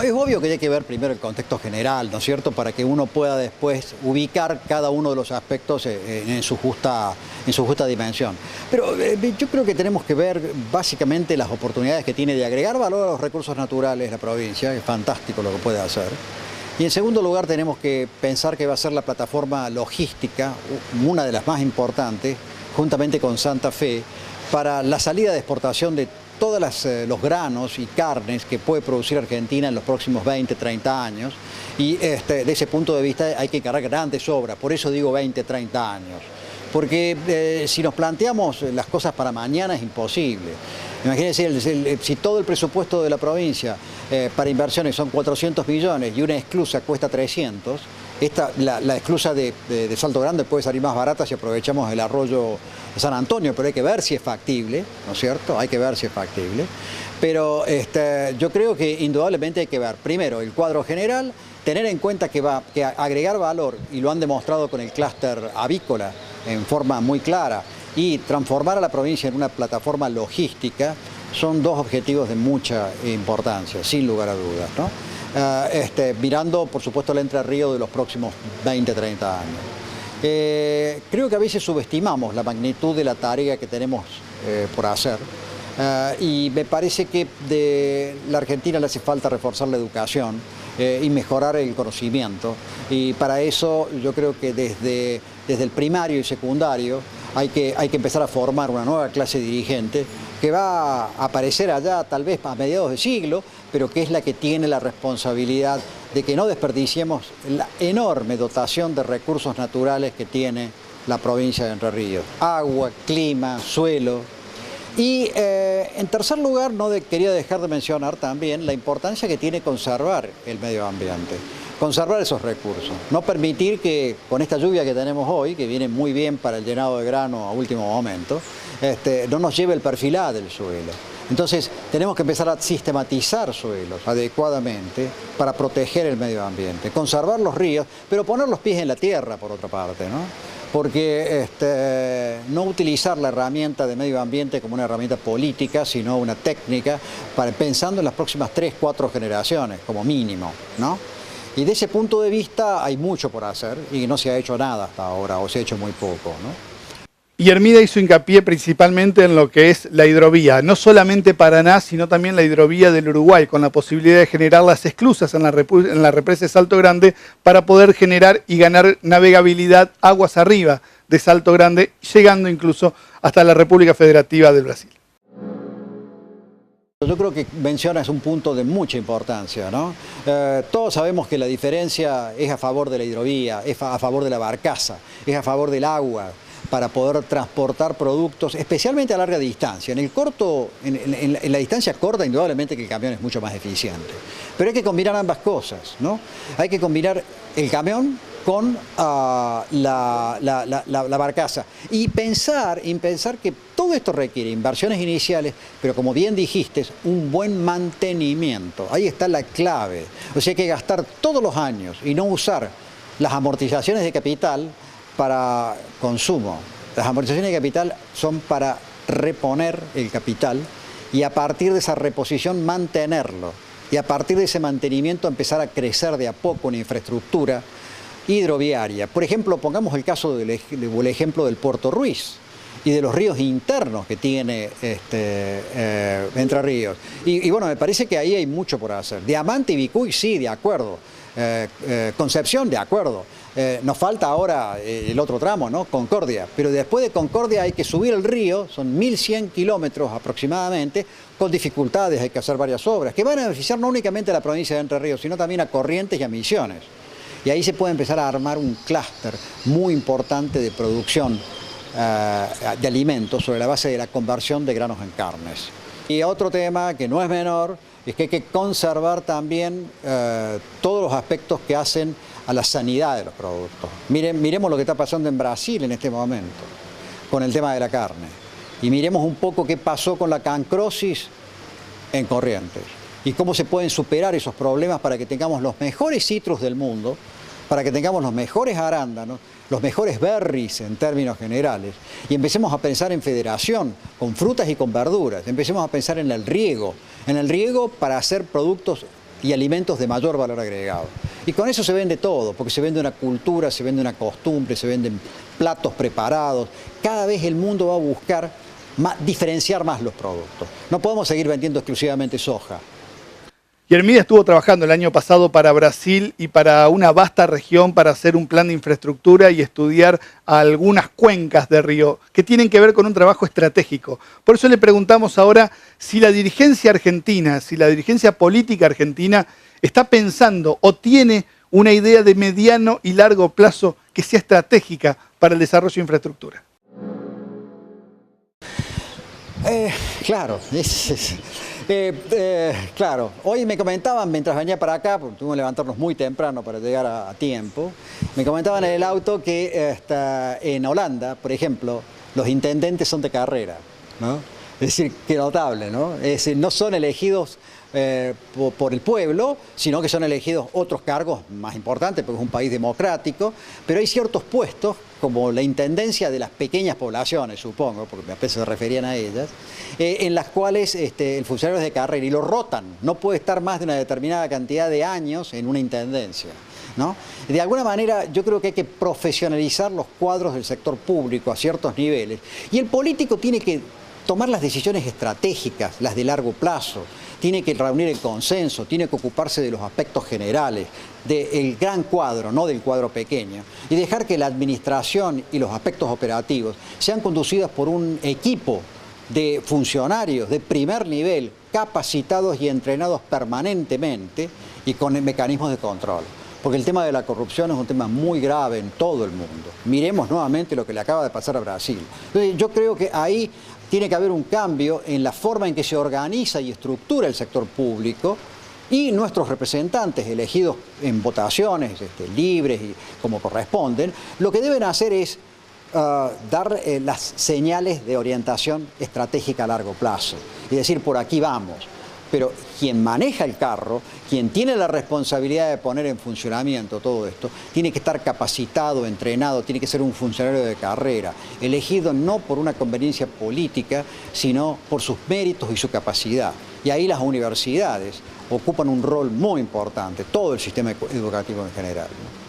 Es obvio que hay que ver primero el contexto general, ¿no es cierto?, para que uno pueda después ubicar cada uno de los aspectos en su justa dimensión. Pero yo creo que tenemos que ver básicamente las oportunidades que tiene de agregar valor a los recursos naturales la provincia, es fantástico lo que puede hacer. Y en segundo lugar tenemos que pensar que va a ser la plataforma logística, una de las más importantes, juntamente con Santa Fe, para la salida de exportación de todos los granos y carnes que puede producir Argentina en los próximos 20, 30 años. Y de ese punto de vista hay que encargar grandes obras, por eso digo 20, 30 años. Porque si nos planteamos las cosas para mañana es imposible. Imagínense, si todo el presupuesto de la provincia para inversiones son 400 millones y una esclusa cuesta 300, la esclusa de Salto Grande puede salir más barata si aprovechamos el arroyo San Antonio, pero hay que ver si es factible, ¿no es cierto? Hay que ver si es factible. Pero yo creo que indudablemente hay que ver primero el cuadro general, tener en cuenta que agregar valor, y lo han demostrado con el clúster avícola en forma muy clara, y transformar a la provincia en una plataforma logística, son dos objetivos de mucha importancia, sin lugar a dudas, ¿no? Mirando, por supuesto, el Entre Ríos de los próximos 20, 30 años. Creo que a veces subestimamos la magnitud de la tarea que tenemos por hacer, y me parece que a la Argentina le hace falta reforzar la educación y mejorar el conocimiento, y para eso yo creo que desde el primario y secundario hay que empezar a formar una nueva clase dirigente que va a aparecer allá tal vez a mediados de siglo, pero que es la que tiene la responsabilidad de que no desperdiciemos la enorme dotación de recursos naturales que tiene la provincia de Entre Ríos: agua, clima, suelo. Y en tercer lugar, quería dejar de mencionar también la importancia que tiene conservar el medio ambiente, conservar esos recursos, no permitir que con esta lluvia que tenemos hoy, que viene muy bien para el llenado de grano a último momento, no nos lleve el perfil A del suelo. Entonces tenemos que empezar a sistematizar suelos adecuadamente para proteger el medio ambiente, conservar los ríos, pero poner los pies en la tierra por otra parte, ¿no? Porque no utilizar la herramienta de medio ambiente como una herramienta política, sino una técnica, pensando en las próximas 3, 4 generaciones como mínimo, ¿no? Y de ese punto de vista hay mucho por hacer y no se ha hecho nada hasta ahora, o se ha hecho muy poco, ¿no? Y Hermida hizo hincapié principalmente en lo que es la hidrovía, no solamente Paraná, sino también la hidrovía del Uruguay, con la posibilidad de generar las esclusas en la represa de Salto Grande para poder generar y ganar navegabilidad aguas arriba de Salto Grande, llegando incluso hasta la República Federativa del Brasil. Yo creo que mencionas un punto de mucha importancia, ¿no? Todos sabemos que la diferencia es a favor de la hidrovía, es a favor de la barcaza, es a favor del agua, para poder transportar productos, especialmente a larga distancia. En la distancia corta, indudablemente que el camión es mucho más eficiente. Pero hay que combinar ambas cosas, ¿no? Hay que combinar el camión con la barcaza. Y pensar que todo esto requiere inversiones iniciales, pero como bien dijiste, un buen mantenimiento. Ahí está la clave. O sea, hay que gastar todos los años y no usar las amortizaciones de capital para consumo. Las amortizaciones de capital son para reponer el capital y a partir de esa reposición mantenerlo. Y a partir de ese mantenimiento empezar a crecer de a poco una infraestructura hidroviaria. Por ejemplo, pongamos el caso el ejemplo del Puerto Ruiz y de los ríos internos que tiene Entre Ríos. Y bueno, me parece que ahí hay mucho por hacer. Diamante y Vicuy, sí, de acuerdo. Concepción, de acuerdo. Nos falta ahora el otro tramo, ¿no? Concordia. Pero después de Concordia hay que subir el río, son 1100 kilómetros aproximadamente, con dificultades, hay que hacer varias obras, que van a beneficiar no únicamente a la provincia de Entre Ríos, sino también a Corrientes y a Misiones. Y ahí se puede empezar a armar un clúster muy importante de producción de alimentos sobre la base de la conversión de granos en carnes. Y otro tema que no es menor es que hay que conservar también todos los aspectos que hacen a la sanidad de los productos. Miremos lo que está pasando en Brasil en este momento, con el tema de la carne. Y miremos un poco qué pasó con la cancrosis en Corrientes. Y cómo se pueden superar esos problemas para que tengamos los mejores citrus del mundo, para que tengamos los mejores arándanos, los mejores berries en términos generales, y empecemos a pensar en federación con frutas y con verduras, empecemos a pensar en el riego para hacer productos y alimentos de mayor valor agregado. Y con eso se vende todo, porque se vende una cultura, se vende una costumbre, se venden platos preparados. Cada vez el mundo va a buscar diferenciar más los productos. No podemos seguir vendiendo exclusivamente soja. Y Hermídez estuvo trabajando el año pasado para Brasil y para una vasta región para hacer un plan de infraestructura y estudiar algunas cuencas de río que tienen que ver con un trabajo estratégico. Por eso le preguntamos ahora si la dirigencia argentina, si la dirigencia política argentina está pensando o tiene una idea de mediano y largo plazo que sea estratégica para el desarrollo de infraestructura. Claro, claro. Hoy me comentaban, mientras venía para acá, porque tuvimos que levantarnos muy temprano para llegar a tiempo, me comentaban en el auto que en Holanda, por ejemplo, los intendentes son de carrera, ¿no? Es decir, qué notable, ¿no? Es decir, no son elegidos por el pueblo, sino que son elegidos otros cargos más importantes, porque es un país democrático, pero hay ciertos puestos, como la intendencia de las pequeñas poblaciones, supongo, porque a veces se referían a ellas, en las cuales el funcionario es de carrera y lo rotan, no puede estar más de una determinada cantidad de años en una intendencia, ¿no? De alguna manera yo creo que hay que profesionalizar los cuadros del sector público a ciertos niveles, y el político tiene que tomar las decisiones estratégicas, las de largo plazo, tiene que reunir el consenso, tiene que ocuparse de los aspectos generales, del gran cuadro, no del cuadro pequeño, y dejar que la administración y los aspectos operativos sean conducidos por un equipo de funcionarios de primer nivel, capacitados y entrenados permanentemente y con mecanismos de control. Porque el tema de la corrupción es un tema muy grave en todo el mundo. Miremos nuevamente lo que le acaba de pasar a Brasil. Entonces, yo creo que ahí tiene que haber un cambio en la forma en que se organiza y estructura el sector público, y nuestros representantes elegidos en votaciones libres y como corresponden, lo que deben hacer es dar las señales de orientación estratégica a largo plazo y decir por aquí vamos. Pero quien maneja el carro, quien tiene la responsabilidad de poner en funcionamiento todo esto, tiene que estar capacitado, entrenado, tiene que ser un funcionario de carrera, elegido no por una conveniencia política, sino por sus méritos y su capacidad. Y ahí las universidades ocupan un rol muy importante, todo el sistema educativo en general, ¿no?